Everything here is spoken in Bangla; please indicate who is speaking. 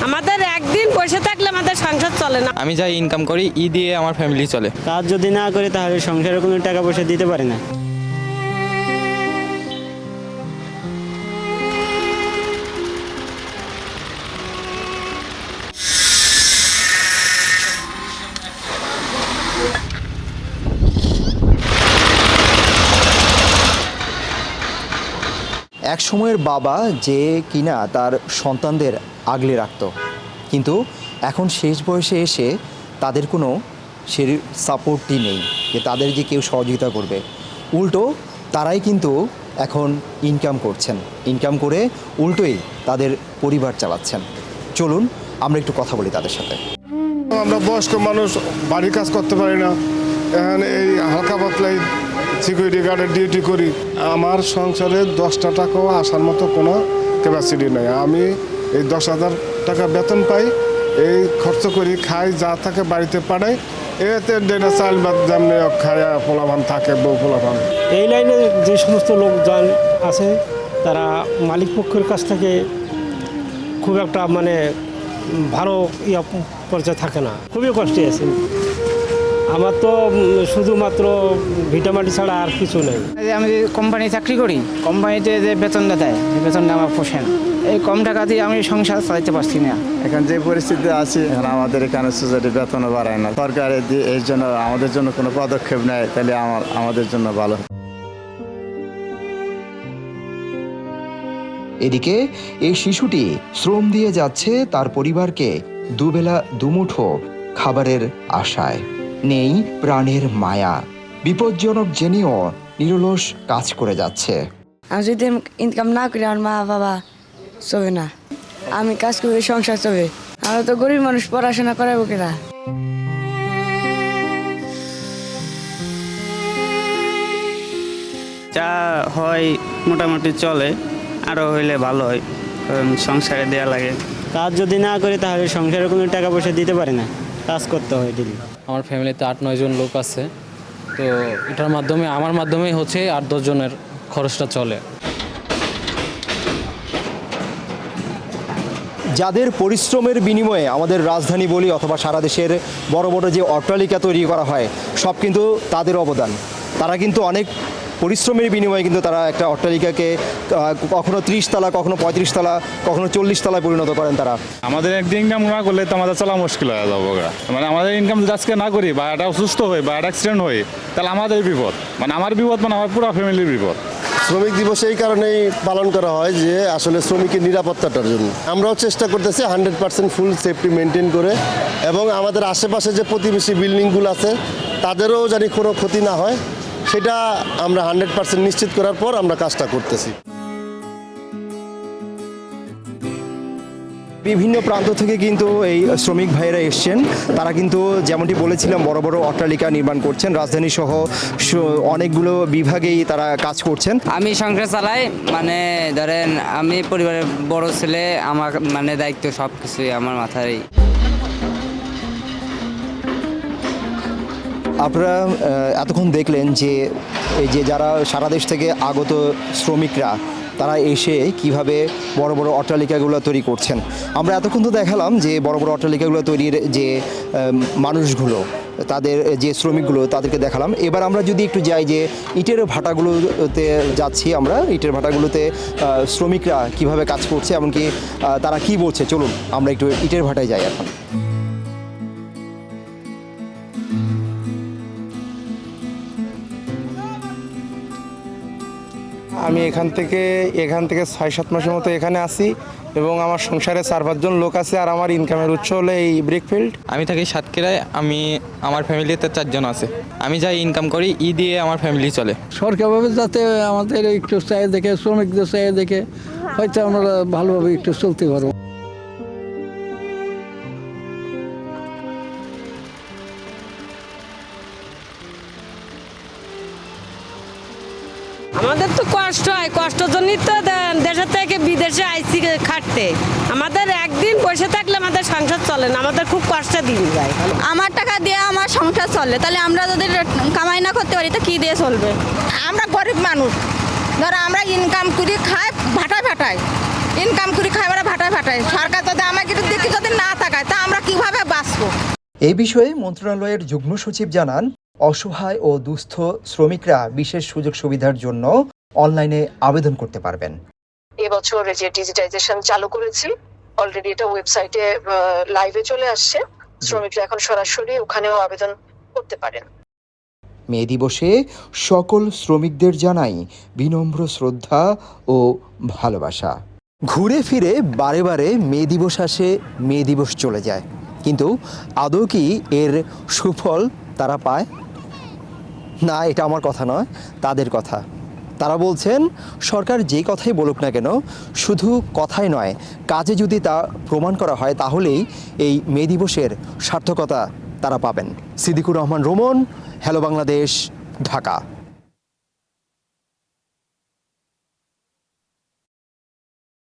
Speaker 1: আমাদের একদিন বসে থাকলে আমাদের সংসার চলে না।
Speaker 2: আমি যাই ইনকাম করি দিয়ে আমার ফ্যামিলি চলে।
Speaker 3: কাজ যদি না করি তাহলে সংসারে কোনো টাকা পয়সা দিতে পারি না।
Speaker 4: এক সময়ের বাবা যে কিনা তার সন্তানদের আগলে রাখত, কিন্তু এখন শেষ বয়সে এসে তাদের কোনো সে সাপোর্টই নেই যে তাদের যে কেউ সহযোগিতা করবে। উল্টো তারাই কিন্তু এখন ইনকাম করছেন, ইনকাম করে উল্টোই তাদের পরিবার চালাচ্ছেন। চলুন আমরা একটু কথা বলি তাদের সাথে।
Speaker 5: আমরা বয়স্ক মানুষ, বাড়ির কাজ করতে পারি না, এখানে এই হালকা পাতলাই সিকিউরিটি গার্ডের ডিউটি করি। আমার সংসারে 10টা টাকাও আসার মতো কোনো ক্যাপাসিটি নেই। আমি এই 10,000 টাকা বেতন পাই, এই খরচ করি, খাই, যা থাকে বাড়িতে পাঠাই। এতে ডেটা চাল বাদ যেমনি খায় পোলাভান থাকে, বউ পোলাভান।
Speaker 3: এই লাইনে যে সমস্ত লোকজন আছে তারা মালিক পক্ষের কাছ থেকে খুব একটা ভালো পর্যায়ে থাকে না, খুবই কষ্টে আছে। আমার তো শুধুমাত্র ভিটামাটি ছাড়া আর কিছু নেই।
Speaker 6: আমি কোম্পানি চাকরি করি, কোম্পানিতে যে বেতনটা দেয় বেতনটা আমার পোষে না। এই কম টাকা দিয়ে আমি সংসার চালাতে পারছি না।
Speaker 7: এখন যে পরিস্থিতি আছে, এখন আমাদের এখানে সোসাইটি বেতনও বাড়ায় না। সরকার এই জন্য আমাদের জন্য কোনো পদক্ষেপ নেয় তাহলে আমাদের জন্য ভালো।
Speaker 4: এদিকে এই শিশুটি শ্রম দিয়ে যাচ্ছে তার পরিবারকে দুবেলা দুমুঠো খাবারের আশায়। নেই প্রাণের মায়া, বিপজ্জনক জেনেও নিরলস কাজ করে যাচ্ছে।
Speaker 8: আমি যদি ইনকাম না করি আমার মা বাবা চলবে না, আমি কাজ করে সংসার চলবে। আমরা তো গরিব মানুষ, পড়াশোনা করাবো কিনা।
Speaker 6: যা হয় মোটামুটি চলে, আরও হইলে ভালো হয়, কারণ সংসারে দেওয়া লাগে।
Speaker 3: কাজ যদি না করি তাহলে সংসারে কোনো টাকা পয়সা দিতে পারি না, কাজ করতে হয় ডেলি।
Speaker 9: আমার ফ্যামিলিতে 8-9 জন লোক আছে, তো এটার মাধ্যমে আমার মাধ্যমেই হচ্ছে 8-10 জনের খরচটা চলে।
Speaker 4: যাদের পরিশ্রমের বিনিময়ে আমাদের রাজধানী বলি অথবা সারা দেশের বড় বড় যে অট্টালিকা তৈরি করা হয়, সব কিন্তু তাদের অবদান। তারা কিন্তু অনেক পরিশ্রমের বিনিময়ে কিন্তু তারা একটা অট্টালিকাকে কখনো 30 তলা, কখনো 35 তলা, কখনো 40 তলায় পরিণত করেন তারা।
Speaker 10: আমাদের একদিন ইনকাম না করলে তো আমাদের চলা মুশকিল হয়ে যাবো। আমাদের ইনকাম যদি আজকে না করি বা একটা অসুস্থ হই বা একটা অ্যাক্সিডেন্ট হই, তাহলে আমাদের বিপদ, আমার বিপদ, আমার পুরো ফ্যামিলির বিপদ।
Speaker 5: শ্রমিক দিবস এই কারণেই পালন করা হয় যে আসলে শ্রমিকের নিরাপত্তাটার জন্য আমরাও চেষ্টা করতেছি 100% ফুল সেফটি মেনটেন করে, এবং আমাদের আশেপাশে যে প্রতিবেশী বিল্ডিংগুলো আছে তাদেরও জানি কোনো ক্ষতি না হয়, সেটা আমরা 100% নিশ্চিত করার পর আমরা কাজটা করতেছি।
Speaker 4: বিভিন্ন প্রান্ত থেকে কিন্তু এই শ্রমিক ভাইয়েরা এসছেন। তারা কিন্তু যেমনটি বলেছিলাম বড় বড় অট্টালিকা নির্মাণ করছেন, রাজধানী সহ অনেকগুলো বিভাগেই তারা কাজ করছেন।
Speaker 6: আমি সংসার চালাই, ধরেন আমি পরিবারের বড় ছেলে, আমার দায়িত্ব সব কিছুই আমার মাথায়।
Speaker 4: আপনারা এতক্ষণ দেখলেন যে এই যে যারা সারা দেশ থেকে আগত শ্রমিকরা তারা এসে কিভাবে বড় বড় অট্টালিকাগুলো তৈরি করছেন। আমরা এতক্ষণ তো দেখালাম যে বড় বড় অট্টালিকাগুলো তৈরির যে মানুষগুলো, তাদের যে শ্রমিকগুলো, তাদেরকে দেখালাম। এবার আমরা যদি একটু যাই যে ইটের ভাটাগুলোতে যাচ্ছি, আমরা ইটের ভাটাগুলোতে শ্রমিকরা কিভাবে কাজ করছে, এমনকি তারা কি বলছে, চলুন আমরা একটু ইটের ভাটায় যাই এখন।
Speaker 11: আমি এখান থেকে 6-7 মাসের মতো এখানে আসি, এবং আমার সংসারে 4-5 জন লোক আছে, আর আমার ইনকামের উৎস হলো এই ব্রিকফিল্ড।
Speaker 2: আমি থাকি সাতক্ষীরায়, আমার ফ্যামিলিতে 4 জন আছে। আমি যাই ইনকাম করি দিয়ে আমার ফ্যামিলি চলে।
Speaker 12: সরকারভাবে যাতে আমাদের একটু চাই দেখে, শ্রমিকদের চাই দেখে হয়তো আমরা ভালোভাবে একটু চলতে পারবো।
Speaker 1: আমাদের তো কষ্ট হয়, কষ্টের জন্যই তো দেশের থেকে বিদেশে আইসি খাটতে। আমাদের একদিন বসে থাকলে আমাদের সংসার চলে না, আমাদের খুব কষ্টে দিন যায়।
Speaker 8: আমার টাকা দিয়ে আমার সংসার চলে, তাহলে আমরা যদি কামাই না করতে পারি তো কি দিয়ে চলবে?
Speaker 13: আমরা গরিব মানুষ, ধরো আমরা ইনকাম করি খাই, ভাটায় ইনকাম করি খাবার ভাটায় ভাটায় সরকার যদি আমাকে দিকে যদি না তাকায় তা আমরা কিভাবে বাঁচবো।
Speaker 4: এই বিষয়ে মন্ত্রণালয়ের যুগ্ম সচিব জানান, অসহায় ও দুস্থ শ্রমিকরা বিশেষ সুযোগ সুবিধার জন্য অনলাইনে আবেদন করতে পারবেন।
Speaker 14: এবছর যে ডিজিটাইজেশন চালু করেছি, অলরেডি এটা ওয়েবসাইটে লাইভে চলে আসছে। শ্রমিকরা এখন সরাসরি ওখানেও আবেদন করতে পারেন।
Speaker 4: মে দিবসে সকল শ্রমিকদের জানাই বিনম্র শ্রদ্ধা ও ভালোবাসা। ঘুরে ফিরে বারে বারে মে দিবস আসে, মে দিবস চলে যায়, কিন্তু আদৌ কি এর সুফল তারা পায়? না, এটা আমার কথা নয়, তাদের কথা। তারা বলছেন সরকার যেই কথাই বলুক না কেন, শুধু কথাই নয়, কাজে যদি তা প্রমাণ করা হয় তাহলেই এই মে দিবসের সার্থকতা তারা পাবেন। সিদ্দিকুর রহমান রোমন, হ্যালো বাংলাদেশ, ঢাকা।